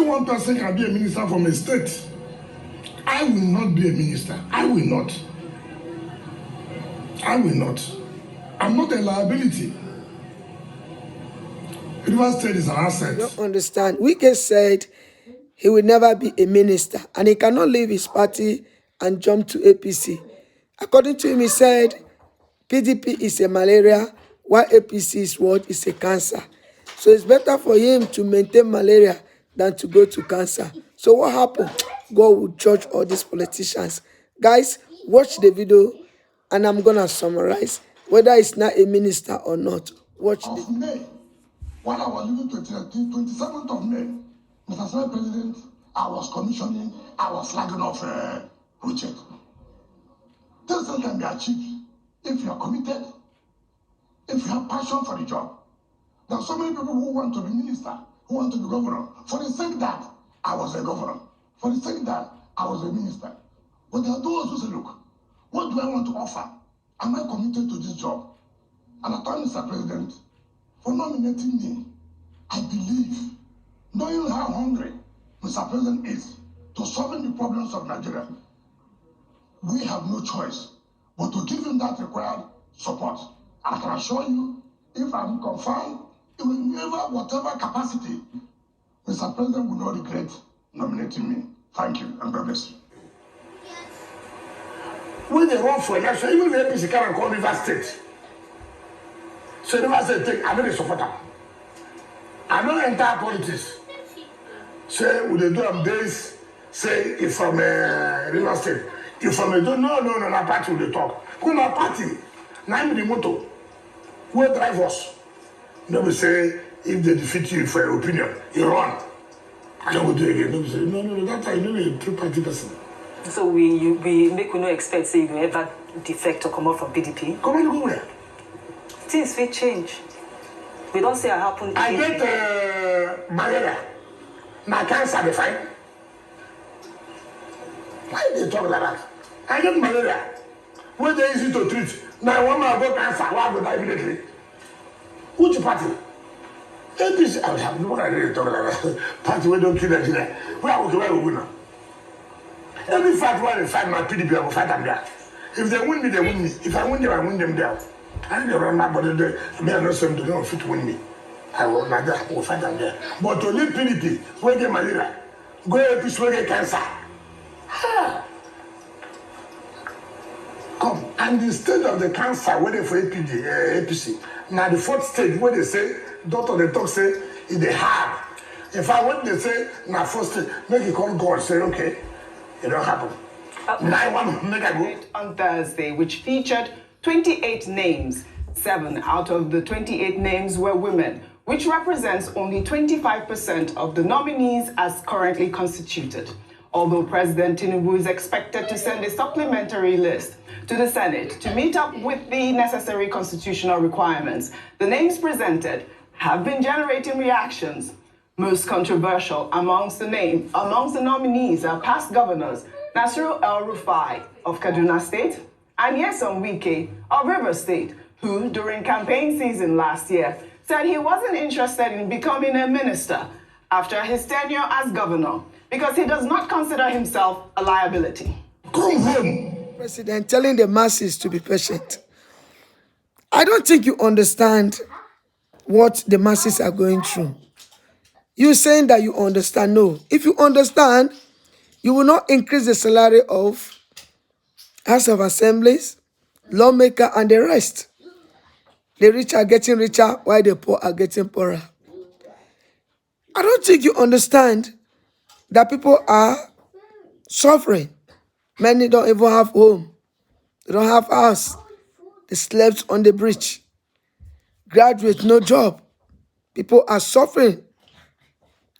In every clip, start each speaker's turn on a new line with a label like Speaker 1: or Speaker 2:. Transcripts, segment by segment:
Speaker 1: one person can be a minister from a state. I will not be a minister. I will not. I will not. I'm not a liability. Rivers State is an asset.
Speaker 2: I don't understand. Wike said he will never be a minister and he cannot leave his party and jump to APC. According to him, he said PDP is a malaria, while APC is what? Is a cancer. So it's better for him to maintain malaria than to go to cancer. So what happened? God will judge all these politicians. Guys, watch the video and I'm going to summarize whether it's not a minister or not. Watch the
Speaker 1: May, when I was living 27th of May, Mr. Senate President, I was commissioning, I was flagging off Wike. This thing can be achieved if you are committed, if you have passion for the job. There are so many people who want to be minister, who want to be governor, for the sake that I was a governor, for the sake that I was a minister. But there are those who say, look, what do I want to offer? Am I committed to this job? And I thank Mr. President for nominating me. I believe, knowing how hungry Mr. President is to solving the problems of Nigeria, we have no choice but to give him that required support. And I can assure you, if I'm confined, it will never, whatever capacity, Mr. President will not regret nominating me. Thank you, and God bless you. When they run for election, even the APC can call Rivers State. So Rivers State, I know they support them. I know entire politics. Say, would they do them days, say, if from Rivers State, if from a no, party will they talk. Who na party? Now I'm the motto. Who drive us? They will say, if they defeat you for your opinion, you run. I don't go do it again. They will say, no, that's how you know a true party person.
Speaker 3: So we make we no expect say you ever defect or come out from PDP?
Speaker 1: Come on, go where?
Speaker 3: Things will change. We don't say it happen.
Speaker 1: I get malaria. My cancer they find. Why they talk like that? I get malaria. When they easy to treat. Now one man got cancer, why go die immediately? Which party? APC. I have no idea talk like that. Party we don't kill Nigeria. Where we now? Every fight where they fight my PDP, I will fight them there. If they win me, they win me. If I win them, I win them there. I don't run my body there. I mean, I know some don't fit to win me. I will not there. I will fight them there. But to leave PDP, where get malaria, go APC, where get cancer. Come, and the state of the cancer, where they for APC. Now the fourth stage, where they say, doctor, they talk say, is the hard. If I want they say, now first stage, make it call God, say, okay. It don't happen.
Speaker 4: On Thursday, which featured 28 names. 7 out of the 28 names were women, which represents only 25% of the nominees as currently constituted. Although President Tinubu is expected to send a supplementary list to the Senate to meet up with the necessary constitutional requirements, the names presented have been generating reactions. Most controversial amongst the nominees are past governors Nasiru El-Rufai of Kaduna State and Nyesom Wike of Rivers State, who during campaign season last year said he wasn't interested in becoming a minister after his tenure as governor because he does not consider himself a liability.
Speaker 1: Come home.
Speaker 2: President telling the masses to be patient. I don't think you understand what the masses are going through. You saying that you understand? No. If you understand, you will not increase the salary of House of Assemblies, lawmaker, and the rest. The rich are getting richer while the poor are getting poorer. I don't think you understand that people are suffering. Many don't even have home. They don't have house. They slept on the bridge. Graduates, no job. People are suffering.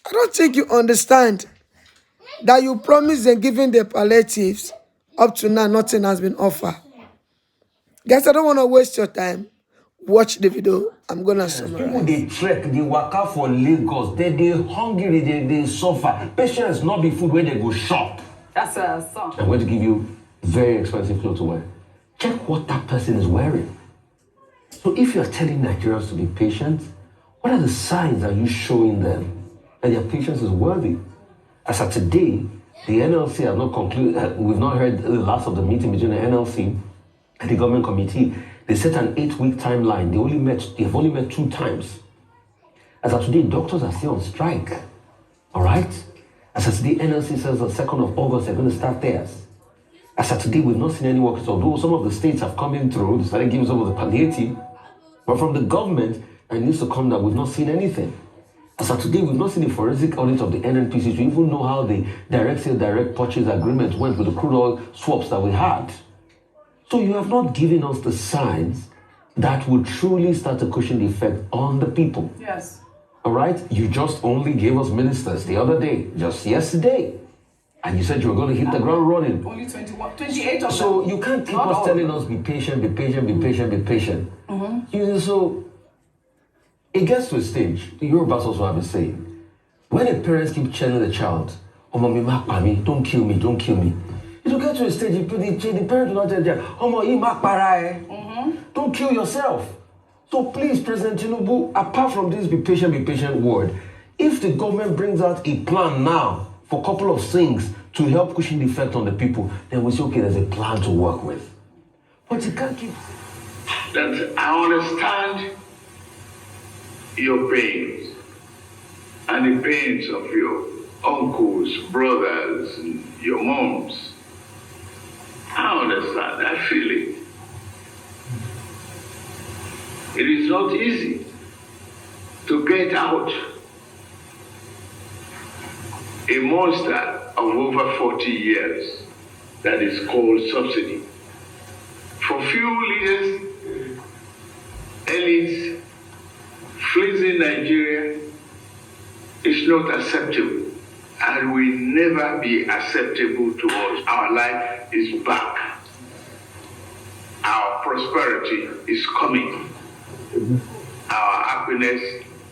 Speaker 2: I don't think you understand that you promised and giving the palliatives. Up to now, nothing has been offered. Guys, I don't want to waste your time. Watch the video. I'm going to summarize.
Speaker 5: People, they trek, they work out for Lagos. They hungry, they suffer. Patients not be food where they go shop.
Speaker 3: That's a song.
Speaker 5: I'm going to give you very expensive clothes to wear. Check what that person is wearing. So if you're telling Nigerians to be patient, what are the signs are you showing them and their patience is worthy. As of today, the NLC has not concluded, we've not heard the last of the meeting between the NLC and the government committee. They set an 8-week timeline. They've only met 2 times. As of today, doctors are still on strike. All right? As of today, NLC says the 2nd of August, they're going to start theirs. As of today, we've not seen any workers, although some of the states have come in through, they started giving some of the palliative, but from the government, it needs to come that we've not seen anything. As of today, we've not seen a forensic audit of the NNPC to even know how the direct sale, direct purchase agreement went with the crude oil swaps that we had. So you have not given us the signs that will truly start to cushion the effect on the people.
Speaker 4: Yes.
Speaker 5: All right? You just only gave us ministers the other day, just yesterday. And you said you were going to hit the ground running.
Speaker 4: Only 28 of them.
Speaker 5: So you can't keep us telling us, be patient, be patient, be patient, be patient. So it gets to a stage, the Yorubas also have a saying, when the parents keep telling the child, oh, mommy, don't kill me, don't kill me. It will get to a stage, the parent will not tell the child, oh, mommy, don't kill yourself. So please, President Tinubu, apart from this be patient word, if the government brings out a plan now for a couple of things to help cushion the effect on the people, then we say, okay, there's a plan to work with. But you can't keep...
Speaker 6: That I understand your pains and the pains of your uncles, brothers, and your moms. I understand, I feel it. It is not easy to get out a monster of over 40 years that is called subsidy. For few leaders, elites, fleeing Nigeria is not acceptable and will never be acceptable to us. Our life is back. Our prosperity is coming. Our happiness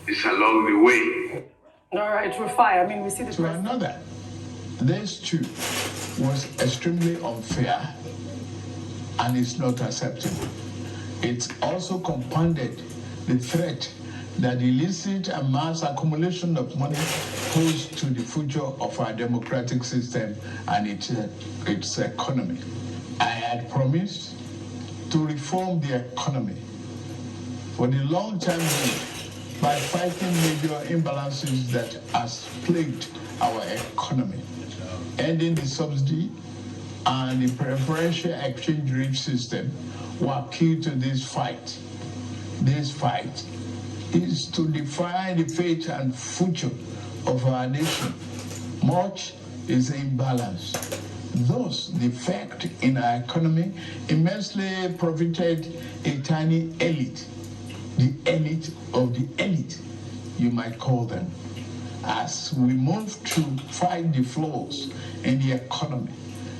Speaker 6: is along the way.
Speaker 4: All right, Rufai, I mean, we see the...
Speaker 1: To another, this too was extremely unfair and is not acceptable. It also compounded the threat that illicit and mass accumulation of money pose to the future of our democratic system and its economy. I had promised to reform the economy for the long-term need by fighting major imbalances that has plagued our economy, ending the subsidy and the preferential exchange rate system were key to this fight. This fight is to define the fate and future of our nation. Much is imbalanced. Thus, the effect in our economy immensely profited a tiny elite, the elite of the elite, you might call them. As we move to fight the flaws in the economy,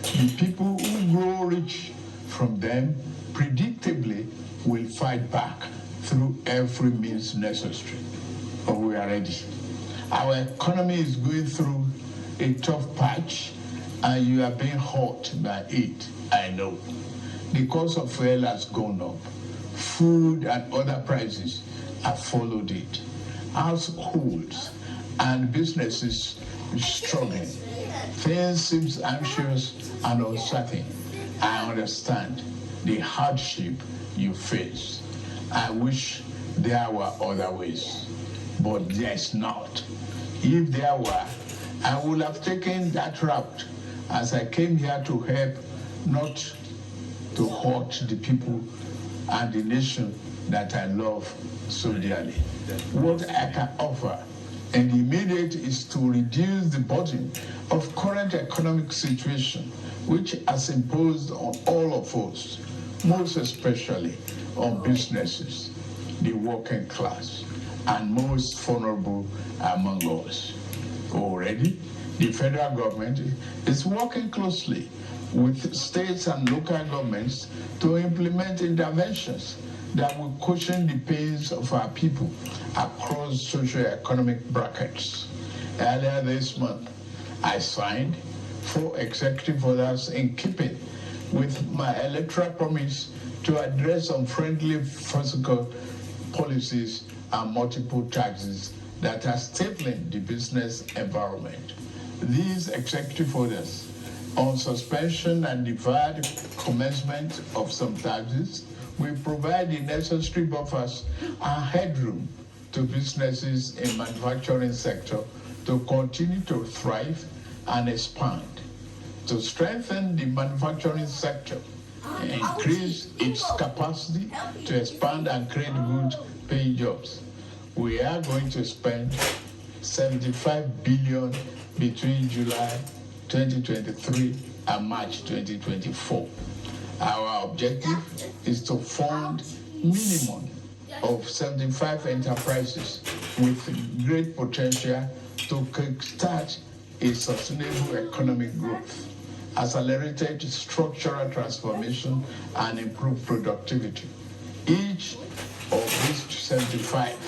Speaker 1: the people who grow rich from them predictably will fight back through every means necessary. But we are ready. Our economy is going through a tough patch, and you are being hurt by it, I know. The cost of fuel has gone up. Food and other prices have followed it. Households and businesses struggling. Things seem anxious and uncertain. I understand the hardship you face. I wish there were other ways, but there's not. If there were, I would have taken that route, as I came here to help, not to hurt the people and the nation that I love so dearly. What I can offer in the immediate is to reduce the burden of current economic situation, which has imposed on all of us, most especially on businesses, the working class, and most vulnerable among us. Already, the federal government is working closely with states and local governments to implement interventions that will cushion the pains of our people across socio-economic brackets. Earlier this month, I signed 4 executive orders in keeping with my electoral promise to address unfriendly fiscal policies and multiple taxes
Speaker 7: that are stifling the business environment. These executive orders on suspension and deferred commencement of some taxes will provide the necessary buffers and headroom to businesses in manufacturing sector to continue to thrive and expand. To strengthen the manufacturing sector and increase its capacity to expand and create good paying jobs, we are going to spend 75 billion between July 2023 and March 2024. Our objective is to fund minimum of 75 enterprises with great potential to kickstart a sustainable economic growth, accelerated structural transformation, and improved productivity. Each of these 75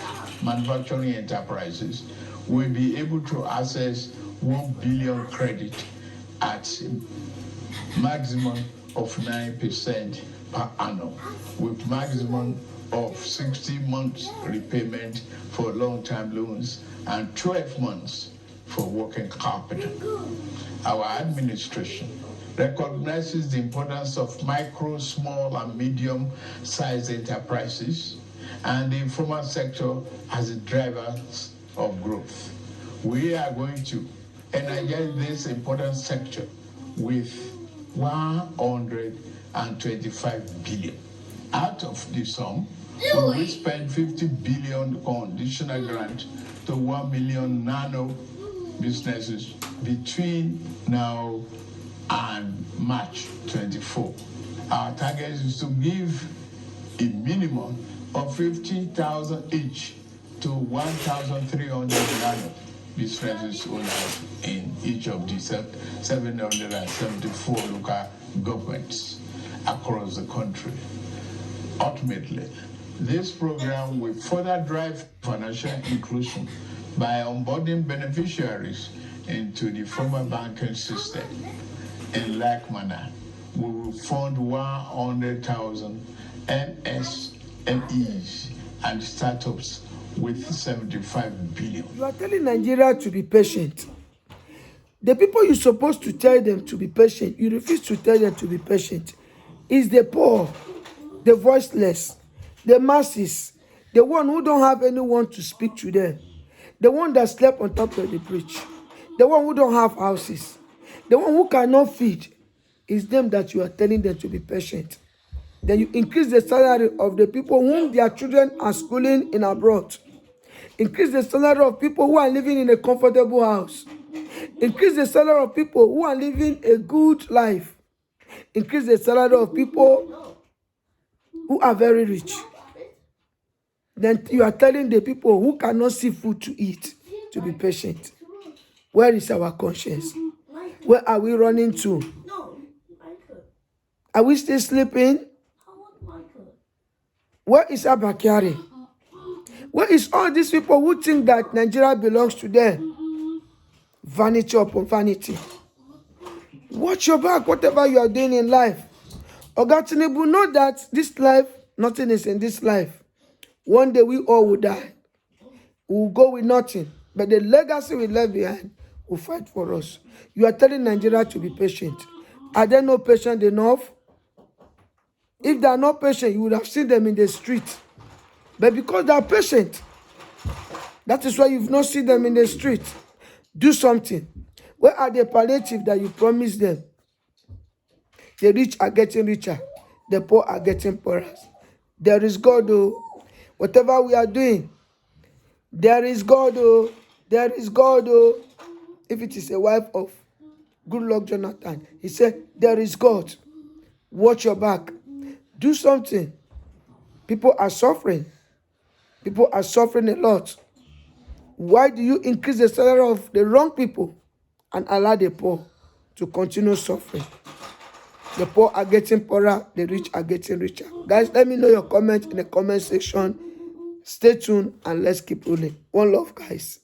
Speaker 7: manufacturing enterprises will be able to access 1 billion credit at maximum of 9% per annum, with maximum of 60 months repayment for long-term loans and 12 months for working capital. Our administration recognizes the importance of micro, small, and medium-sized enterprises and the informal sector as the drivers of growth. We are going to energize this important sector with 125 billion. Out of the sum, we will spend 50 billion conditional grant to 1 million nano businesses between now and March 24. Our target is to give a minimum of 50,000 each to 1,300 nano businesses owners in each of the 774 local governments across the country. Ultimately, this program will further drive financial inclusion by onboarding beneficiaries into the formal banking system. In like manner, we will fund 100,000 MSMEs and startups with 75 billion.
Speaker 2: You are telling Nigeria to be patient. The people you're supposed to tell them to be patient, you refuse to tell them to be patient. It's the poor, the voiceless, the masses, the one who don't have anyone to speak to them, the one that slept on top of the bridge, the one who don't have houses, the one who cannot feed. It's them that you are telling them to be patient. Then you increase the salary of the people whom their children are schooling in abroad. Increase the salary of people who are living in a comfortable house. Increase the salary of people who are living a good life. Increase the salary of people who are very rich. Then you are telling the people who cannot see food to eat to be patient. Where is our conscience? Where are we running to? Are we still sleeping? Where is Abakari? Where is all these people who think that Nigeria belongs to them? Vanity upon vanity. Watch your back, whatever you are doing in life. Oga Tinubu, know that this life, nothing is in this life. One day we all will die. We will go with nothing. But the legacy we left behind will fight for us. You are telling Nigeria to be patient. Are they not patient enough? If they are not patient, you would have seen them in the street. But because they are patient, that is why you've not seen them in the street. Do something. Where are the palliative that you promised them? The rich are getting richer. The poor are getting poorer. There is God, oh. Whatever we are doing, there is God, oh. There is God, oh. If it is a wife of Goodluck Jonathan, he said, there is God. Watch your back. Do something. People are suffering. People are suffering a lot. Why do you increase the salary of the wrong people and allow the poor to continue suffering? The poor are getting poorer, the rich are getting richer. Guys, let me know your comments in the comment section. Stay tuned and let's keep rolling. One love, guys.